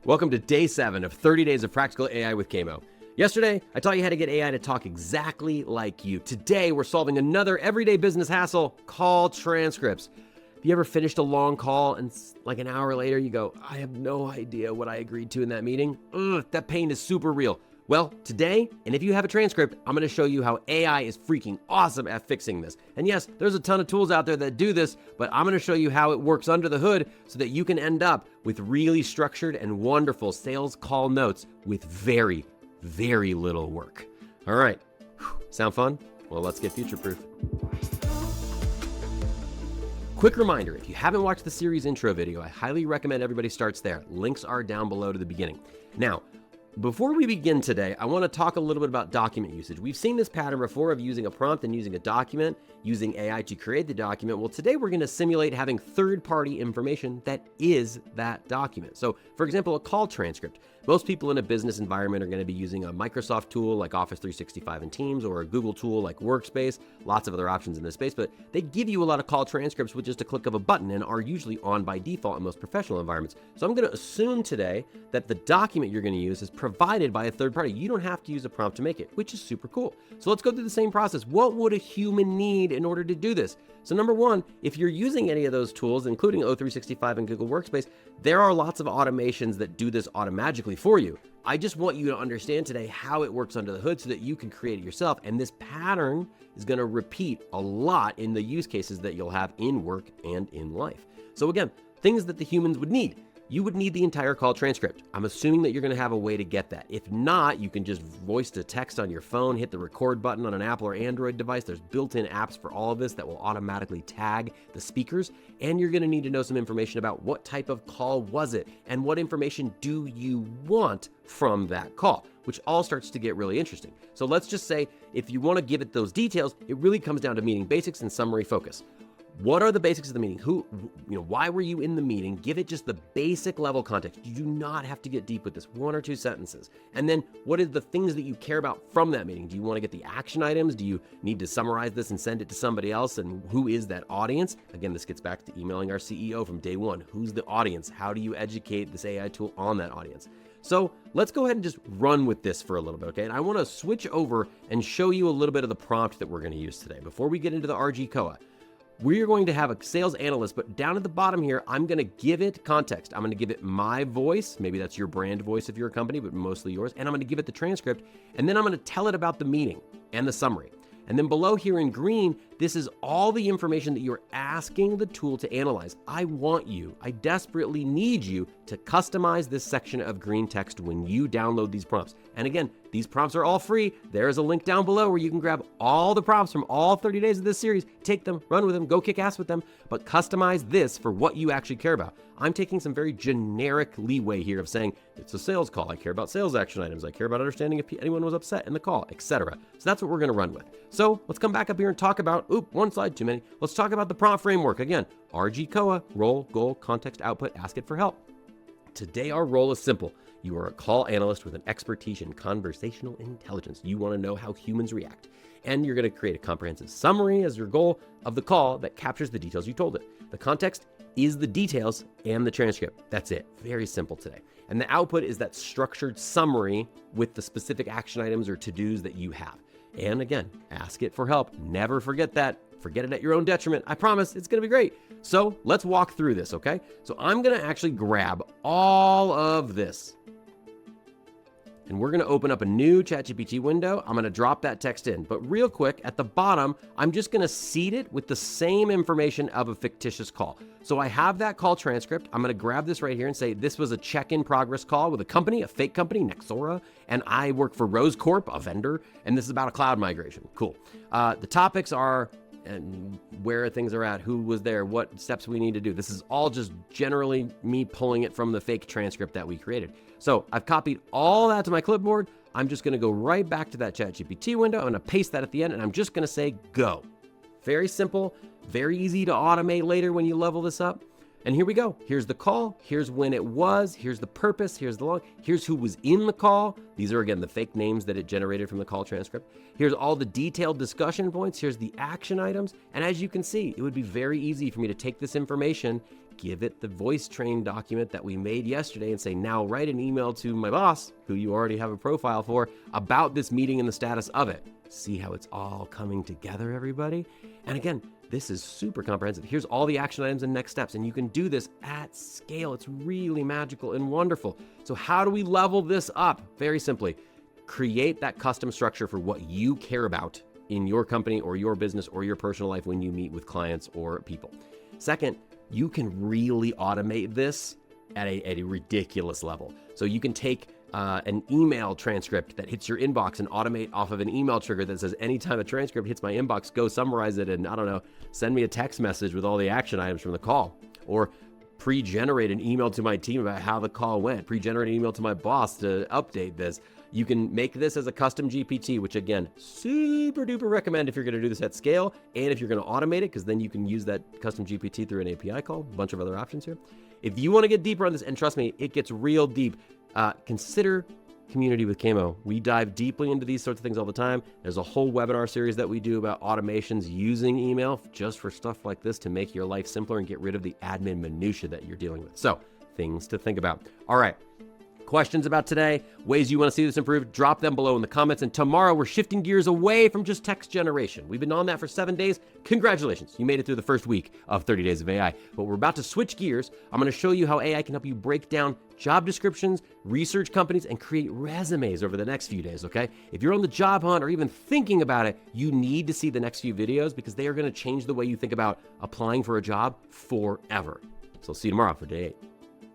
Welcome to day 7 of 30 Days of Practical AI with Kamo. Yesterday, I taught you how to get AI to talk exactly like you. Today, we're solving another everyday business hassle, call transcripts. Have you ever finished a long call and like an hour later you go, I have no idea what I agreed to in that meeting? Ugh, that pain is super real. Well, today, and if you have a transcript, I'm going to show you how AI is freaking awesome at fixing this. And yes, there's a ton of tools out there that do this, but I'm going to show you how it works under the hood so that you can end up with really structured and wonderful sales call notes with very, very little work. All right, sound fun? Well, let's get future-proof. Quick reminder, if you haven't watched the series intro video, I highly recommend everybody starts there. Links are down below to the beginning. Now, before we begin today, I want to talk a little bit about document usage. We've seen this pattern before of using a prompt and using a document, using AI to create the document. Well, today we're going to simulate having third-party information that is that document. So, for example, a call transcript. Most people in a business environment are going to be using a Microsoft tool like Office 365 and Teams, or a Google tool like Workspace, lots of other options in this space, but they give you a lot of call transcripts with just a click of a button and are usually on by default in most professional environments. So I'm going to assume today that the document you're going to use is provided by a third party. You don't have to use a prompt to make it, which is super cool. So let's go through the same process. What would a human need in order to do this? So number one, if you're using any of those tools, including O365 and Google Workspace, there are lots of automations that do this automatically for you. I just want you to understand today how it works under the hood so that you can create it yourself. And this pattern is going to repeat a lot in the use cases that you'll have in work and in life. So again, things that the humans would need. You would need the entire call transcript. I'm assuming that you're going to have a way to get that. If not, you can just voice to text on your phone, hit the record button on an Apple or Android device. There's built-in apps for all of this that will automatically tag the speakers. And you're going to need to know some information about what type of call was it and what information do you want from that call, which all starts to get really interesting. So let's just say if you want to give it those details, it really comes down to meeting basics and summary focus. What are the basics of the meeting? Why were you in the meeting? Give it just the basic level context. You do not have to get deep with this, 1 or 2 sentences. And then what are the things that you care about from that meeting? Do you want to get the action items? Do you need to summarize this and send it to somebody else? And who is that audience? Again, this gets back to emailing our CEO from day 1. Who's the audience? How do you educate this AI tool on that audience? So let's go ahead and just run with this for a little bit, okay? And I want to switch over and show you a little bit of the prompt that we're going to use today. Before we get into the RG COA, we're going to have a sales analyst, but down at the bottom here, I'm going to give it context. I'm going to give it my voice. Maybe that's your brand voice of your company, but mostly yours. And I'm going to give it the transcript. And then I'm going to tell it about the meeting and the summary. And then below here in green, this is all the information that you're asking the tool to analyze. I desperately need you to customize this section of green text when you download these prompts. And again, these prompts are all free. There is a link down below where you can grab all the prompts from all 30 days of this series, take them, run with them, go kick ass with them, but customize this for what you actually care about. I'm taking some very generic leeway here of saying, it's a sales call. I care about sales action items. I care about understanding if anyone was upset in the call, etc. So that's what we're going to run with. So let's come back up here and talk about, one slide too many. Let's talk about the prompt framework. Again, RG COA, role, goal, context, output, ask it for help. Today, our role is simple. You are a call analyst with an expertise in conversational intelligence. You want to know how humans react. And you're going to create a comprehensive summary as your goal of the call that captures the details you told it. The context is the details and the transcript. That's it. Very simple today. And the output is that structured summary with the specific action items or to-dos that you have. And again, ask it for help. Never forget that. Forget it at your own detriment. I promise it's going to be great. So let's walk through this, okay? So I'm going to actually grab all of this. And we're going to open up a new ChatGPT window. I'm going to drop that text in. But real quick, at the bottom, I'm just going to seed it with the same information of a fictitious call. So I have that call transcript. I'm going to grab this right here and say, this was a check-in progress call with a company, a fake company, Nexora, and I work for Rose Corp, a vendor, and this is about a cloud migration. Cool. The topics are and where things are at, who was there, what steps we need to do. This is all just generally me pulling it from the fake transcript that we created. So I've copied all that to my clipboard. I'm just going to go right back to that ChatGPT window. I'm going to paste that at the end, and I'm just going to say go. Very simple, very easy to automate later when you level this up. And here we go. Here's the call. Here's when it was. Here's the purpose. Here's the log. Here's who was in the call. These are, again, the fake names that it generated from the call transcript. Here's all the detailed discussion points. Here's the action items. And as you can see, it would be very easy for me to take this information give it the voice train document that we made yesterday and say, now write an email to my boss, who you already have a profile for, about this meeting and the status of it. See how it's all coming together, everybody? And again, this is super comprehensive. Here's all the action items and next steps, and you can do this at scale. It's really magical and wonderful. So how do we level this up? Very simply, create that custom structure for what you care about in your company or your business or your personal life when you meet with clients or people. Second, you can really automate this at a ridiculous level. So you can take an email transcript that hits your inbox and automate off of an email trigger that says, anytime a transcript hits my inbox, go summarize it and, I don't know, send me a text message with all the action items from the call. Or pre-generate an email to my team about how the call went. Pre-generate an email to my boss to update this. You can make this as a custom GPT, which again, super duper recommend if you're gonna do this at scale and if you're gonna automate it, because then you can use that custom GPT through an API call, a bunch of other options here. If you wanna get deeper on this, and trust me, it gets real deep, consider Community with Camo. We dive deeply into these sorts of things all the time. There's a whole webinar series that we do about automations using email just for stuff like this to make your life simpler and get rid of the admin minutia that you're dealing with. So, things to think about. All right. Questions about today, ways you want to see this improved, drop them below in the comments. And tomorrow we're shifting gears away from just text generation. We've been on that for 7 days. Congratulations, you made it through the first week of 30 Days of AI. But we're about to switch gears. I'm going to show you how AI can help you break down job descriptions, research companies, and create resumes over the next few days, okay? If you're on the job hunt or even thinking about it, you need to see the next few videos because they are going to change the way you think about applying for a job forever. So I'll see you tomorrow for day 8.